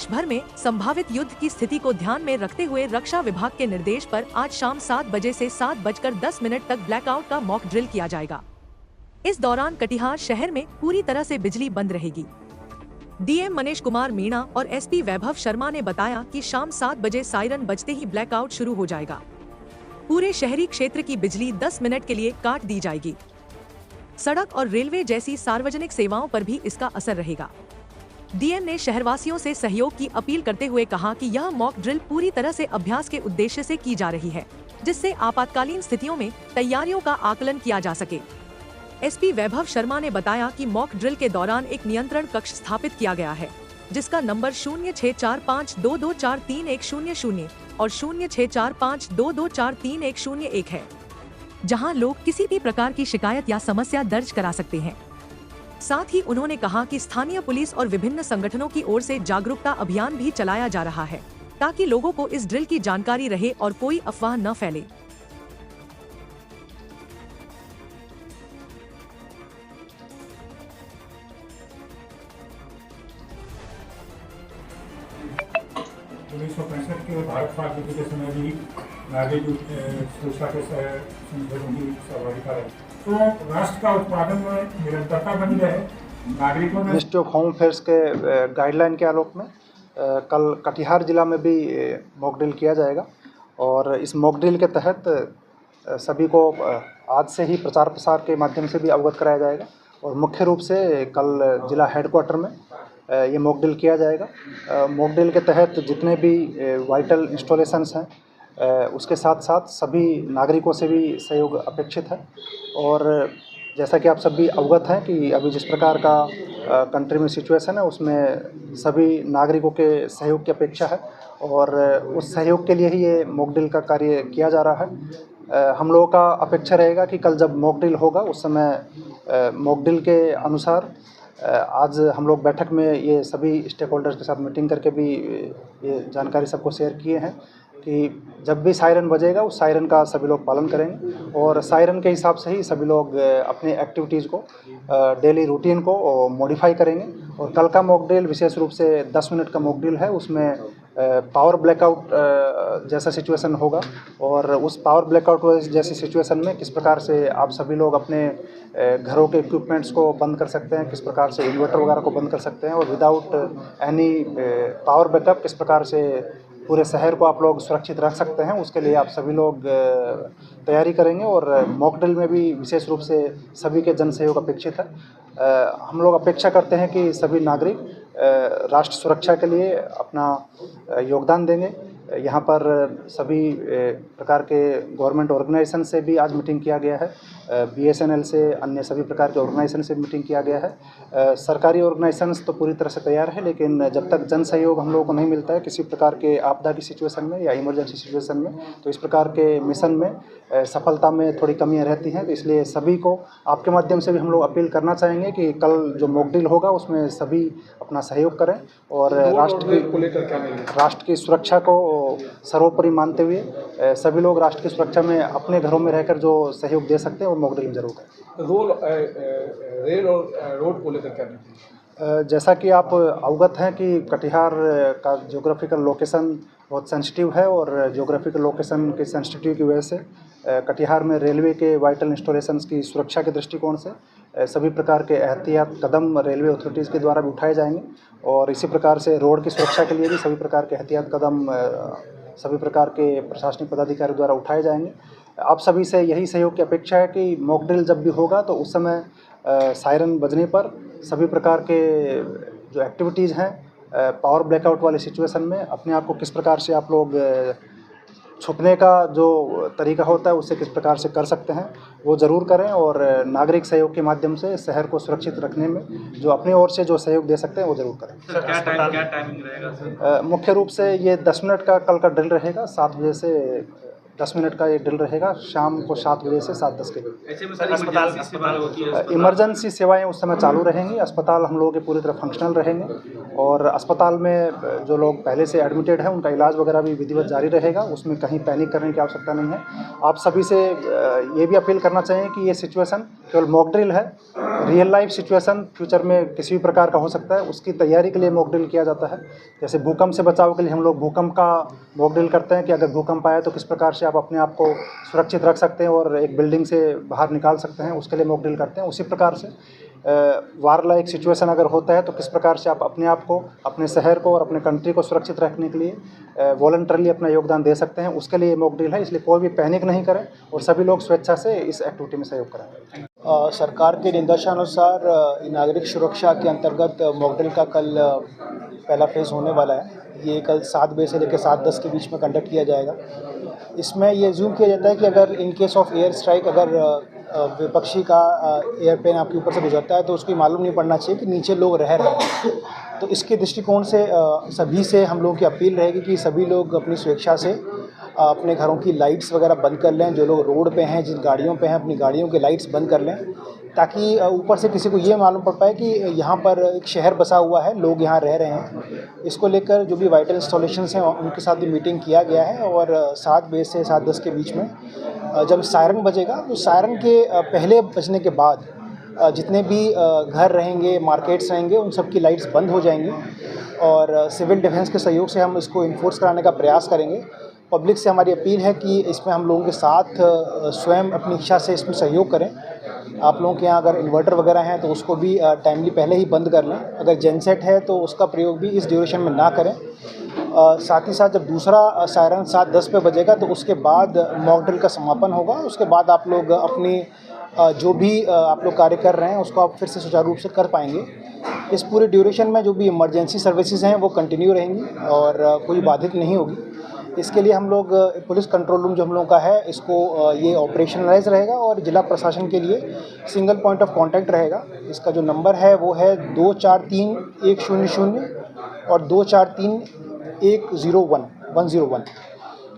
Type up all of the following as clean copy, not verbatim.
देश भर में संभावित युद्ध की स्थिति को ध्यान में रखते हुए रक्षा विभाग के निर्देश पर आज शाम 7 बजे से 7:10 तक ब्लैकआउट का मॉक ड्रिल किया जाएगा। इस दौरान कटिहार शहर में पूरी तरह से बिजली बंद रहेगी। डीएम मनीष कुमार मीणा और एसपी वैभव शर्मा ने बताया कि शाम 7 बजे सायरन बजते ही ब्लैकआउट शुरू हो जाएगा। पूरे शहरी क्षेत्र की बिजली 10 मिनट के लिए काट दी जाएगी। सड़क और रेलवे जैसी सार्वजनिक सेवाओं पर भी इसका असर रहेगा। डीएम ने शहरवासियों से सहयोग की अपील करते हुए कहा कि यह मॉक ड्रिल पूरी तरह से अभ्यास के उद्देश्य से की जा रही है, जिससे आपातकालीन स्थितियों में तैयारियों का आकलन किया जा सके। एसपी वैभव शर्मा ने बताया कि मॉक ड्रिल के दौरान एक नियंत्रण कक्ष स्थापित किया गया है, जिसका नंबर 0645224310 और 0645224310 है, जहां लोग किसी भी प्रकार की शिकायत या समस्या दर्ज करा सकते हैं। साथ ही उन्होंने कहा कि स्थानीय पुलिस और विभिन्न संगठनों की ओर से जागरूकता अभियान भी चलाया जा रहा है, ताकि लोगों को इस ड्रिल की जानकारी रहे और कोई अफवाह न फैले। उन्नीस सौ 65 के भारत पाक युद्ध के समय भी नागरिक सुरक्षा के संशोधन की सहभागिता रही, तो राष्ट्र का उत्पादन में निरंतरता बनी रहे। नागरिकों ने मिनिस्ट्री ऑफ होम अफेयर्स के गाइडलाइन के आलोक में कल कटिहार जिला में भी मॉक ड्रिल किया जाएगा और इस मॉक ड्रिल के तहत सभी को आज से ही प्रचार प्रसार के माध्यम से भी अवगत कराया जाएगा और मुख्य रूप से कल जिला हेडक्वार्टर में ये मॉक ड्रिल किया जाएगा। मॉक ड्रिल के तहत जितने भी वाइटल इंस्टॉलेशंस हैं उसके साथ साथ सभी नागरिकों से भी सहयोग अपेक्षित है और जैसा कि आप सभी अवगत हैं कि अभी जिस प्रकार का कंट्री में सिचुएशन है उसमें सभी नागरिकों के सहयोग की अपेक्षा है और उस सहयोग के लिए ही ये मॉक ड्रिल का कार्य किया जा रहा है। हम लोगों का अपेक्षा रहेगा कि कल जब मॉक ड्रिल होगा उस समय मॉक ड्रिल के अनुसार आज हम लोग बैठक में ये सभी स्टेक होल्डर्स के साथ मीटिंग करके भी ये जानकारी सबको शेयर किए हैं कि जब भी सायरन बजेगा उस सायरन का सभी लोग पालन करेंगे और सायरन के हिसाब से ही सभी लोग अपने एक्टिविटीज़ को डेली रूटीन को मॉडिफाई करेंगे। और कल का मॉक ड्रिल विशेष रूप से 10 मिनट का मॉक ड्रिल है, उसमें पावर ब्लैकआउट जैसा सिचुएशन होगा और उस पावर ब्लैकआउट जैसी सिचुएशन में किस प्रकार से आप सभी लोग अपने घरों के इक्विपमेंट्स को बंद कर सकते हैं, किस प्रकार से इन्वर्टर वगैरह को बंद कर सकते हैं और विदाउट एनी पावर बैकअप किस प्रकार से पूरे शहर को आप लोग सुरक्षित रख सकते हैं, उसके लिए आप सभी लोग तैयारी करेंगे। और मॉक ड्रिल में भी विशेष रूप से सभी के जन सहयोग अपेक्षित है। हम लोग अपेक्षा करते हैं कि सभी नागरिक राष्ट्र सुरक्षा के लिए अपना योगदान देंगे। यहाँ पर सभी प्रकार के गवर्नमेंट ऑर्गेनाइजेशन से भी आज मीटिंग किया गया है, बीएसएनएल से, अन्य सभी प्रकार के ऑर्गेनाइजेशन से मीटिंग किया गया है। सरकारी ऑर्गेनाइजेशंस तो पूरी तरह से तैयार है, लेकिन जब तक जन सहयोग हम लोगों को नहीं मिलता है किसी प्रकार के आपदा की सिचुएशन में या इमरजेंसी सिचुएशन में, तो इस प्रकार के मिशन में सफलता में थोड़ी कमियाँ रहती हैं। तो इसलिए सभी को आपके माध्यम से भी हम लोग अपील करना चाहेंगे कि कल जो मॉक ड्रिल होगा उसमें सभी अपना सहयोग करें और राष्ट्र की सुरक्षा को सर्वोपरि मानते हुए सभी लोग राष्ट्र की सुरक्षा में अपने घरों में रहकर जो सहयोग दे सकते हैं वो मॉक ड्रिल में जरूर करें। रेल और रोड को लेकर क्या? जैसा कि आप अवगत हैं कि कटिहार का ज्योग्राफिकल लोकेशन बहुत सेंसिटिव है और ज्योग्राफिकल लोकेशन के सेंसिटिव की वजह से कटिहार में रेलवे के वाइटल इंस्टॉलेशंस की सुरक्षा के दृष्टिकोण से सभी प्रकार के एहतियात कदम रेलवे अथॉरिटीज़ के द्वारा भी उठाए जाएंगे और इसी प्रकार से रोड की सुरक्षा के लिए भी सभी प्रकार के एहतियात कदम सभी प्रकार के प्रशासनिक पदाधिकारी द्वारा उठाए जाएंगे। आप सभी से यही सहयोग की अपेक्षा है कि मॉक ड्रिल जब भी होगा तो उस समय सायरन बजने पर सभी प्रकार के जो एक्टिविटीज़ हैं पावर ब्लैकआउट वाले सिचुएशन में अपने आप को किस प्रकार से आप लोग छुपने का जो तरीका होता है उससे किस प्रकार से कर सकते हैं वो ज़रूर करें और नागरिक सहयोग के माध्यम से शहर को सुरक्षित रखने में जो अपनी ओर से जो सहयोग दे सकते हैं वो ज़रूर करें। सर क्या टाइमिंग रहेगा सर? मुख्य रूप से ये 10 मिनट का कल का ड्रिल रहेगा, 7 बजे से 10 मिनट का ये ड्रिल रहेगा शाम को 7 बजे से 7:10 के बीच। ऐसे में सर अस्पताल होती है, इमरजेंसी सेवाएं उस समय चालू रहेंगी। अस्पताल हम लोगों के पूरी तरह फंक्शनल रहेंगे और अस्पताल में जो लोग पहले से एडमिटेड हैं उनका इलाज वगैरह भी विधिवत जारी रहेगा। उसमें कहीं पैनिक करने की आवश्यकता नहीं है। आप सभी से ये भी अपील करना चाहिए कि ये सिचुएशन केवल मॉक ड्रिल है। रियल लाइफ सिचुएशन फ्यूचर में किसी भी प्रकार का हो सकता है, उसकी तैयारी के लिए मॉक ड्रिल किया जाता है। जैसे भूकंप से बचाव के लिए हम लोग भूकंप का मॉक ड्रिल करते हैं कि अगर भूकंप आए तो किस प्रकार से आप अपने आप को सुरक्षित रख सकते हैं और एक बिल्डिंग से बाहर निकाल सकते हैं, उसके लिए मॉक ड्रिल करते हैं। उसी प्रकार से वार लाइक सिचुएशन अगर होता है तो किस प्रकार से आप अपने आप को, अपने शहर को और अपने कंट्री को सुरक्षित रखने के लिए वॉलंटरली अपना योगदान दे सकते हैं, उसके लिए मॉक ड्रिल है। इसलिए कोई भी पैनिक नहीं करें और सभी लोग स्वेच्छा से इस एक्टिविटी में सहयोग करें। सरकार के निर्देशानुसार नागरिक सुरक्षा के अंतर्गत मॉक ड्रिल का कल पहला फेज़ होने वाला है। ये कल 7 बजे से लेकर 7:10 के बीच में कंडक्ट किया जाएगा। इसमें ये ज़ूम किया जाता है कि अगर in case of air strike अगर विपक्षी का एयरप्लेन आपके ऊपर से गुजरता है तो उसको मालूम नहीं पड़ना चाहिए कि नीचे लोग रह रहे हैं। तो इसके दृष्टिकोण से सभी से हम लोगों की अपील रहेगी कि सभी लोग अपनी स्वेच्छा से अपने घरों की लाइट्स वगैरह बंद कर लें। जो लोग रोड पे हैं, जिन गाड़ियों पे हैं, अपनी गाड़ियों की लाइट्स बंद कर लें ताकि ऊपर से किसी को ये मालूम पड़ पाए कि यहाँ पर एक शहर बसा हुआ है, लोग यहाँ रह रहे हैं। इसको लेकर जो भी वाइटल इंस्टॉलेशंस हैं उनके साथ भी मीटिंग किया गया है और 7 बजे से 7:10 के बीच में जब सायरन बजेगा तो सायरन के पहले बजने के बाद जितने भी घर रहेंगे, मार्केट्स रहेंगे, उन सब की लाइट्स बंद हो जाएंगी और सिविल डिफेंस के सहयोग से हम इसको इन्फोर्स कराने का प्रयास करेंगे। पब्लिक से हमारी अपील है कि इसमें हम लोगों के साथ स्वयं अपनी इच्छा से इसमें सहयोग करें। आप लोगों के यहाँ अगर इन्वर्टर वगैरह हैं तो उसको भी टाइमली पहले ही बंद कर लें। अगर जेनसेट है तो उसका प्रयोग भी इस ड्यूरेशन में ना करें। साथ ही साथ जब दूसरा सायरन 7:10 पे बजेगा तो उसके बाद मॉक ड्रिल का समापन होगा। उसके बाद आप लोग अपनी जो भी आप लोग कार्य कर रहे हैं उसको आप फिर से सुचारू रूप से कर पाएंगे। इस पूरे ड्यूरेशन में जो भी इमरजेंसी सर्विसेज हैं वो कंटिन्यू रहेंगी और कोई बाधित नहीं होगी। इसके लिए हम लोग पुलिस कंट्रोल रूम जो हम लोगों का है इसको ये ऑपरेशनलाइज रहेगा और जिला प्रशासन के लिए सिंगल पॉइंट ऑफ कांटेक्ट रहेगा। इसका जो नंबर है वो है 243-100 और 243-101।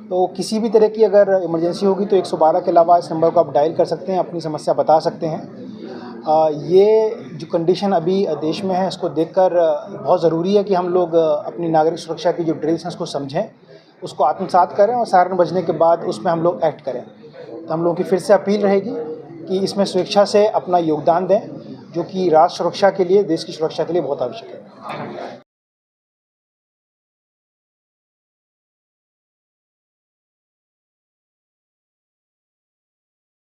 तो किसी भी तरह की अगर इमरजेंसी होगी तो 112 के अलावा इस नंबर को आप डायल कर सकते हैं, अपनी समस्या बता सकते हैं। ये जो कंडीशन अभी देश में है इसको देखकर बहुत ज़रूरी है कि हम लोग अपनी नागरिक सुरक्षा की जो ड्रिल्स हैं उसको समझें, उसको आत्मसात करें और सायरन बजने के बाद उसमें हम लोग एक्ट करें। तो हम लोगों की फिर से अपील रहेगी कि इसमें स्वेच्छा से अपना योगदान दें, जो कि राष्ट्र सुरक्षा के लिए, देश की सुरक्षा के लिए बहुत आवश्यक है।